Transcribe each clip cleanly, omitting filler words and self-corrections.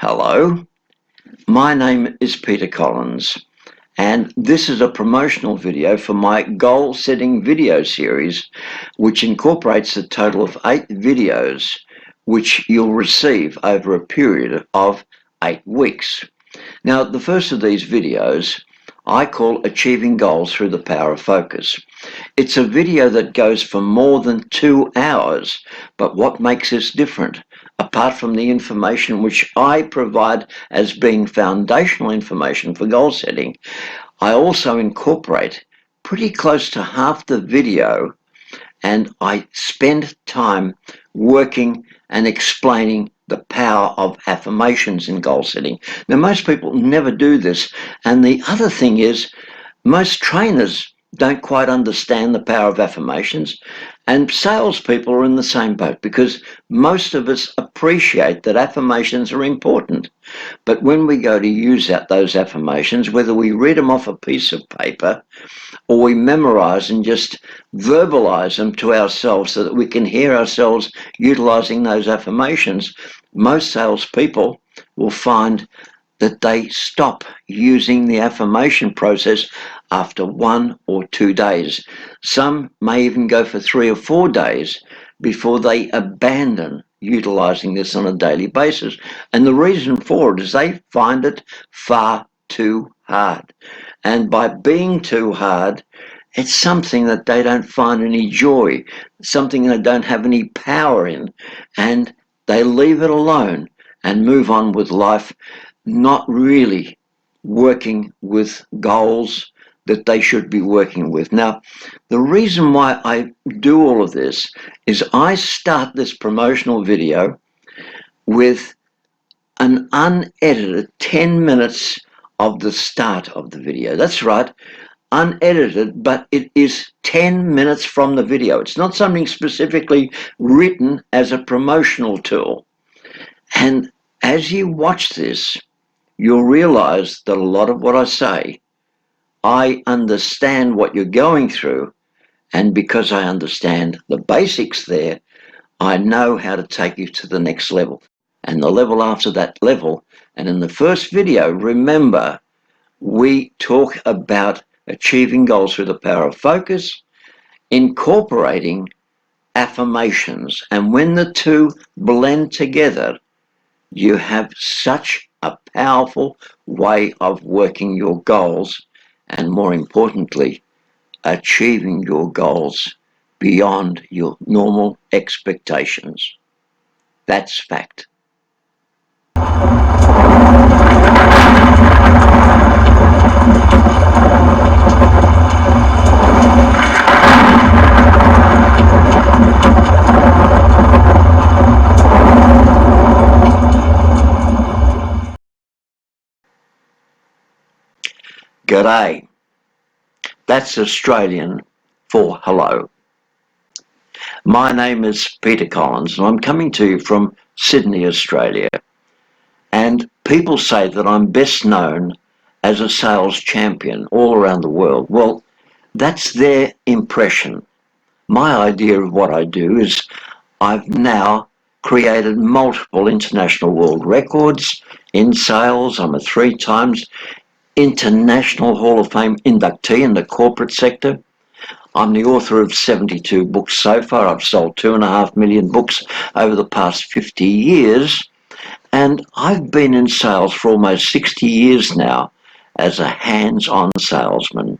Hello, my name is Peter Collins, and this is a promotional video for my goal setting video series, which incorporates a total of 8 videos, which you'll receive over a period of 8 weeks. Now, the first of these videos I call Achieving Goals Through the Power of Focus. It's a video that goes for more than 2 hours, but what makes this different? Apart from the information which I provide as being foundational information for goal setting, I also incorporate pretty close to half the video, and I spend time working and explaining the power of affirmations in goal setting. Now, most people never do this, and the other thing is most trainers don't quite understand the power of affirmations, and salespeople are in the same boat, because most of us appreciate that affirmations are important. But when we go to use those affirmations, whether we read them off a piece of paper or we memorize and just verbalize them to ourselves so that we can hear ourselves utilizing those affirmations, most salespeople will find that they stop using the affirmation process after 1 or 2 days. Some may even go for 3 or 4 days before they abandon utilizing this on a daily basis. And the reason for it is they find it far too hard. And by being too hard, it's something that they don't find any joy, something they don't have any power in, and they leave it alone and move on with life, not really working with goals that they should be working with. Now, the reason why I do all of this is I start this promotional video with an unedited 10 minutes of the start of the video. That's right, unedited, but it is 10 minutes from the video. It's not something specifically written as a promotional tool. And as you watch this, you'll realize that a lot of what I say, I understand what you're going through, and because I understand the basics there, I know how to take you to the next level and the level after that level. And in the first video, remember, we talk about achieving goals through the power of focus, incorporating affirmations, and when the two blend together, you have such a powerful way of working your goals, and more importantly, achieving your goals beyond your normal expectations. That's fact. G'day. That's Australian for hello. My name is Peter Collins, and I'm coming to you from Sydney, Australia. And people say that I'm best known as a sales champion all around the world. Well, that's their impression. My idea of what I do is I've now created multiple international world records in sales. I'm a 3 times International Hall of Fame inductee in the corporate sector. I'm the author of 72 books so far. I've sold 2.5 million books over the past 50 years. And I've been in sales for almost 60 years now as a hands-on salesman.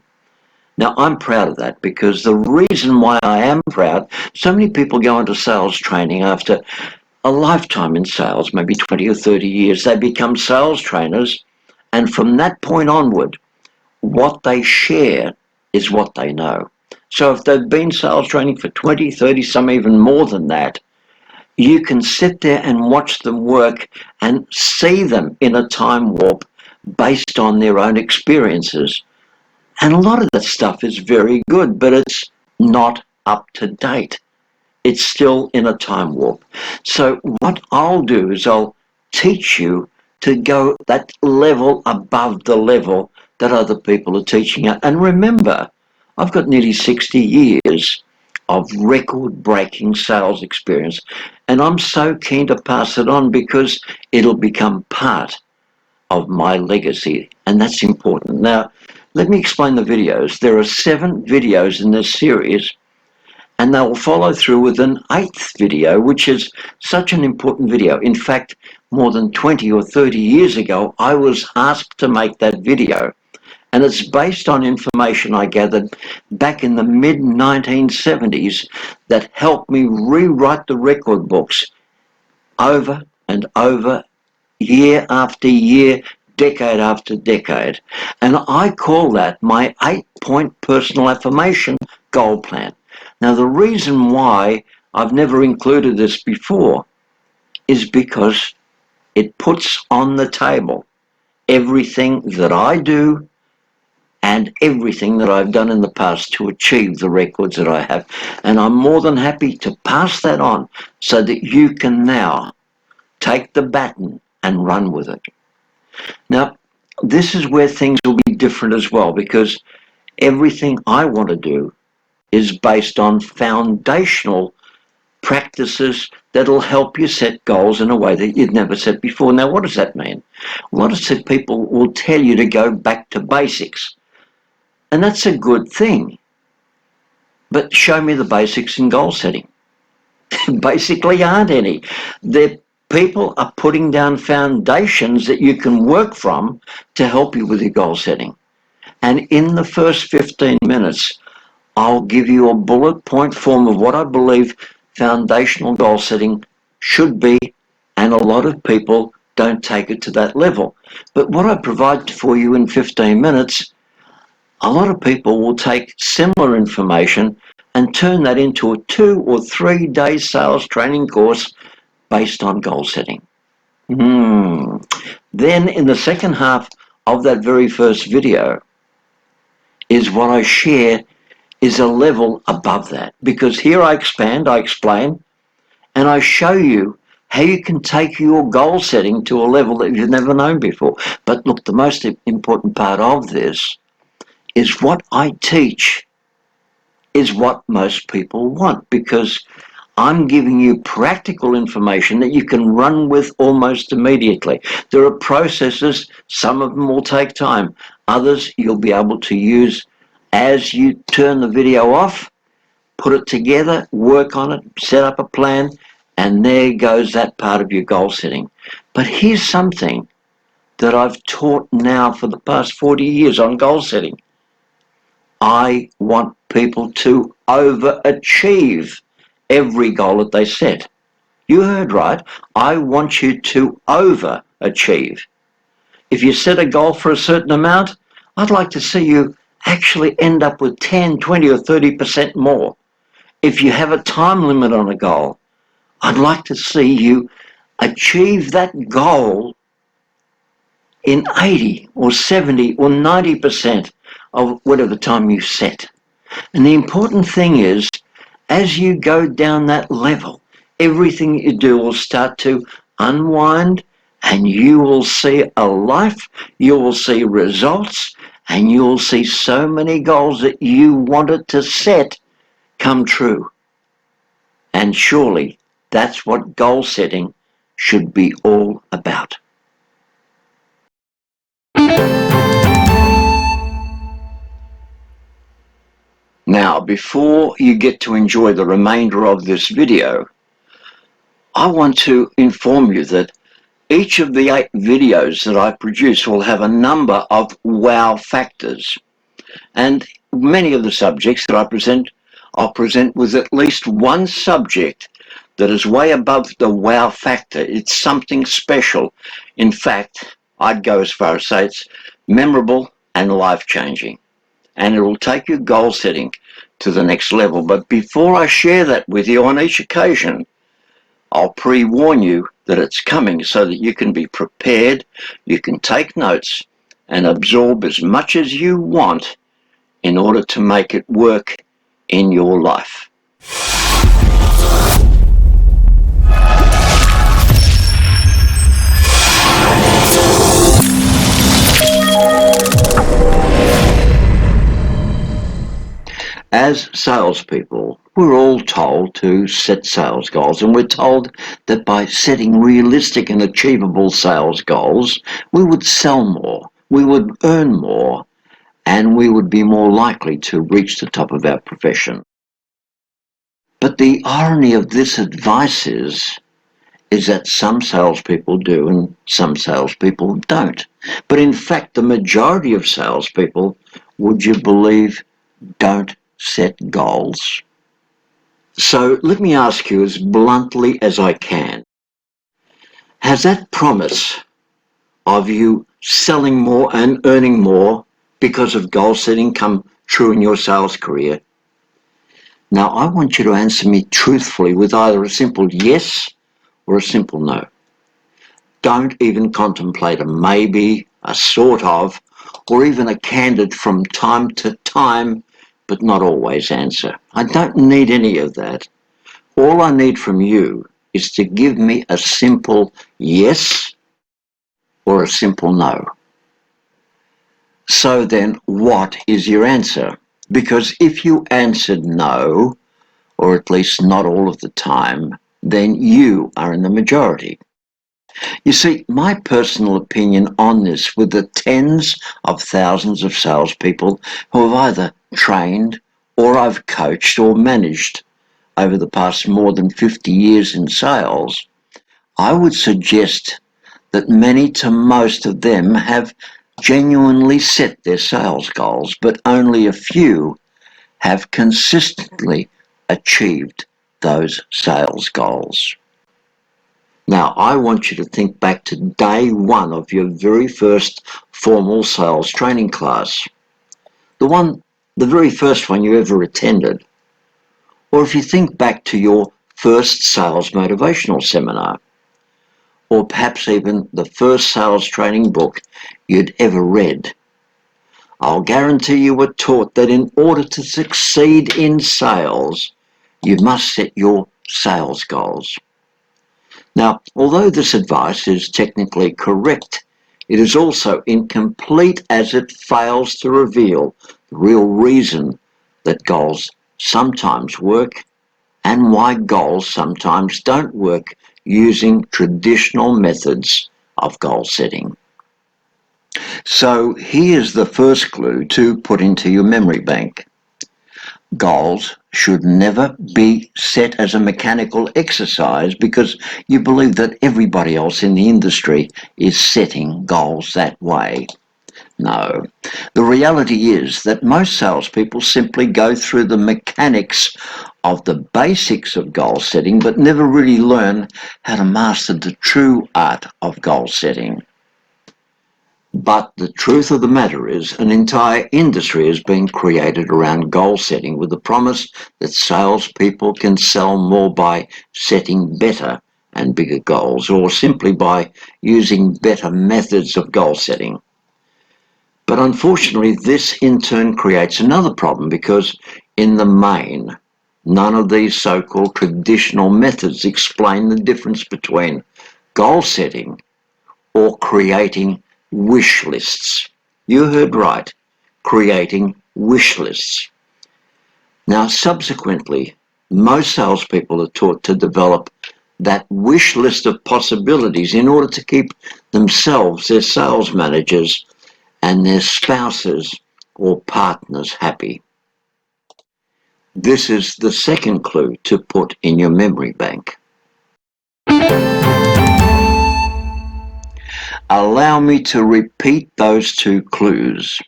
Now, I'm proud of that, because the reason why I am proud, so many people go into sales training after a lifetime in sales, maybe 20 or 30 years. They become sales trainers, and from that point onward, what they share is what they know. So if they've been sales training for 20, 30, some even more than that, you can sit there and watch them work and see them in a time warp based on their own experiences. And a lot of that stuff is very good, but it's not up to date. It's still in a time warp. So what I'll do is I'll teach you to go that level above the level that other people are teaching at. And remember, I've got nearly 60 years of record-breaking sales experience, and I'm so keen to pass it on because it'll become part of my legacy, and that's important. Now, let me explain the videos. There are 7 videos in this series, and they will follow through with an 8th video, which is such an important video. In fact, more than 20 or 30 years ago, I was asked to make that video, and it's based on information I gathered back in the mid-1970s that helped me rewrite the record books over and over, year after year, decade after decade. And I call that my 8-point personal affirmation goal plan. Now, the reason why I've never included this before is because it puts on the table everything that I do and everything that I've done in the past to achieve the records that I have. And I'm more than happy to pass that on so that you can now take the baton and run with it. Now, this is where things will be different as well, because everything I want to do is based on foundational practices that'll help you set goals in a way that you've never set before. Now, what does that mean? A lot of people will tell you to go back to basics, and that's a good thing. But show me the basics in goal setting. Basically aren't any. People are putting down foundations that you can work from to help you with your goal setting. And in the first 15 minutes, I'll give you a bullet point form of what I believe foundational goal setting should be, and a lot of people don't take it to that level. But what I provide for you in 15 minutes, a lot of people will take similar information and turn that into a 2 or 3 day sales training course based on goal setting. Then in the second half of that very first video is what I share is a level above that, because here I expand, I explain, and I show you how you can take your goal setting to a level that you've never known before. But look, the most important part of this is what I teach is what most people want, because I'm giving you practical information that you can run with almost immediately. There are processes, some of them will take time, others you'll be able to use as you turn the video off, put it together, work on it, set up a plan, and there goes that part of your goal setting. But here's something that I've taught now for the past 40 years on goal setting. I want people to overachieve every goal that they set. You heard right. I want you to overachieve. If you set a goal for a certain amount, I'd like to see you actually end up with 10, 20 or 30% more. If you have a time limit on a goal, I'd like to see you achieve that goal in 80 or 70 or 90% of whatever time you set. And the important thing is, as you go down that level, everything you do will start to unwind, and you will see a life, you will see results, and you will see so many goals that you wanted to set come true. And surely that's what goal setting should be all about. Now, before you get to enjoy the remainder of this video, I want to inform you that each of the 8 videos that I produce will have a number of wow factors. And many of the subjects that I'll present with at least one subject that is way above the wow factor. It's something special. In fact, I'd go as far as say it's memorable and life-changing. And it will take your goal setting to the next level. But before I share that with you on each occasion, I'll pre-warn you that it's coming so that you can be prepared, you can take notes and absorb as much as you want in order to make it work in your life. As salespeople, we're all told to set sales goals, and we're told that by setting realistic and achievable sales goals, we would sell more, we would earn more, and we would be more likely to reach the top of our profession. But the irony of this advice is that some salespeople do and some salespeople don't. But in fact, the majority of salespeople, would you believe, don't set goals. So let me ask you as bluntly as I can, has that promise of you selling more and earning more because of goal setting come true in your sales career? Now I want you to answer me truthfully with either a simple yes or a simple no. Don't even contemplate a maybe, a sort of, or even a candid from time to time but not always answer. I don't need any of that. All I need from you is to give me a simple yes or a simple no. So then, what is your answer? Because if you answered no, or at least not all of the time, then you are in the majority. You see, my personal opinion on this, with the tens of thousands of salespeople who have either trained or I've coached or managed over the past more than 50 years in sales, I would suggest that many to most of them have genuinely set their sales goals, but only a few have consistently achieved those sales goals. Now, I want you to think back to day one of your very first formal sales training class. The very first one you ever attended. Or if you think back to your first sales motivational seminar. Or perhaps even the first sales training book you'd ever read. I'll guarantee you were taught that in order to succeed in sales, you must set your sales goals. Now, although this advice is technically correct, it is also incomplete as it fails to reveal the real reason that goals sometimes work and why goals sometimes don't work using traditional methods of goal setting. So here's the first clue to put into your memory bank. Goals should never be set as a mechanical exercise because you believe that everybody else in the industry is setting goals that way. No. The reality is that most salespeople simply go through the mechanics of the basics of goal setting but never really learn how to master the true art of goal setting. But the truth of the matter is an entire industry has been created around goal setting with the promise that salespeople can sell more by setting better and bigger goals or simply by using better methods of goal setting. But unfortunately, this in turn creates another problem because in the main, none of these so-called traditional methods explain the difference between goal setting or creating wish lists. You heard right, creating wish lists. Now, subsequently, most salespeople are taught to develop that wish list of possibilities in order to keep themselves, their sales managers, and their spouses or partners happy. This is the second clue to put in your memory bank. Allow me to repeat those two clues.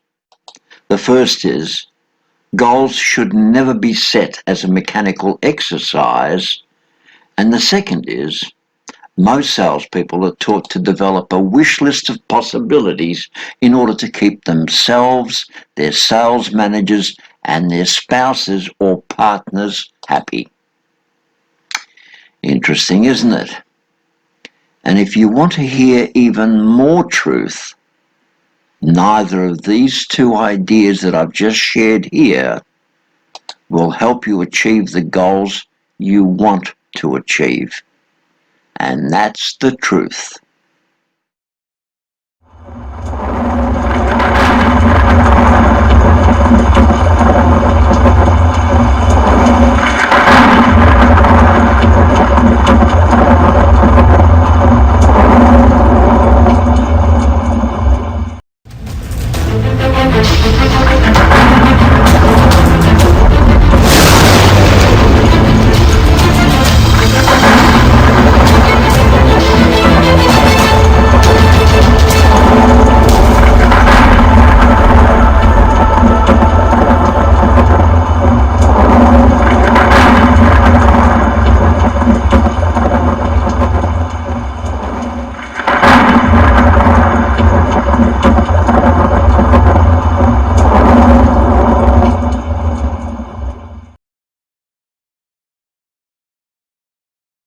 The first is, goals should never be set as a mechanical exercise. And the second is, most salespeople are taught to develop a wish list of possibilities in order to keep themselves, their sales managers, and their spouses or partners happy. Interesting, isn't it? And if you want to hear even more truth, neither of these two ideas that I've just shared here will help you achieve the goals you want to achieve. And that's the truth.